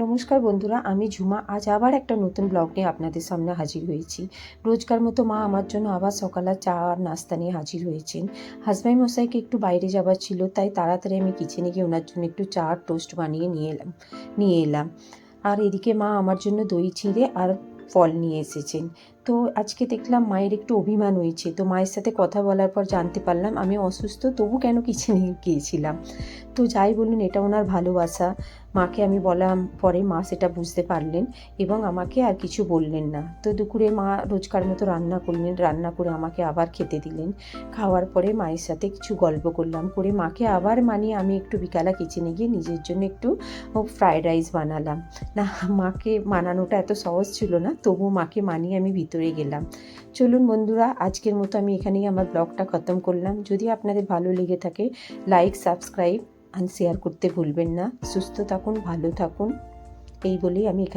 নমস্কার বন্ধুরা, আমি ঝুমা। আজ আবার একটা নতুন ব্লগ নিয়ে আপনাদের সামনে হাজির হয়েছি। রোজকার মতো মা আমার জন্য আবার সকালে চা আর নাস্তা নিয়ে হাজির হয়েছেন। হাজব্যান্ড মশাইকে একটু বাইরে যাবার ছিল, তাই তাড়াতাড়ি আমি কিচেনে গিয়ে ওনার জন্য একটু চা আর টোস্ট বানিয়ে নিয়ে এলাম। আর এদিকে মা আমার জন্য দই চিঁড়ে আর ফল নিয়ে এসেছেন। তো আজকে দেখলাম মায়ের একটু অভিমান হয়েছে, তো মায়ের সাথে কথা বলার পর জানতে পারলাম আমি অসুস্থ, তবু কেন কিচেনে গিয়েছিলাম। তো যাই বলুন, এটা ওনার ভালোবাসা। মাকে আমি বললাম পরে, মা সেটা বুঝতে পারলেন এবং আমাকে আর কিছু বললেন না। তো দুপুরে মা রোজকার মতো রান্না করলেন, রান্না করে আমাকে আবার খেতে দিলেন। খাওয়ার পরে মায়ের সাথে কিছু গল্প করলাম, করে মাকে আবার মানিয়ে আমি একটু বিকালে কিচেনে গিয়ে নিজের জন্য একটু ফ্রায়েড রাইস বানালাম। না, মাকে মানানোটা এত সহজ ছিল না, তবু মাকে মানিয়ে আমি ভিতরে গেলাম। চলুন বন্ধুরা, আজকের মতো আমি এখানেই আমার ব্লগটা খতম করলাম। যদি আপনাদের ভালো লেগে থাকে, লাইক, সাবস্ক্রাইব আর শেয়ার করতে ভুলবেন না। সুস্থ থাকুন, ভালো থাকুন, এই বলেই আমি এখানে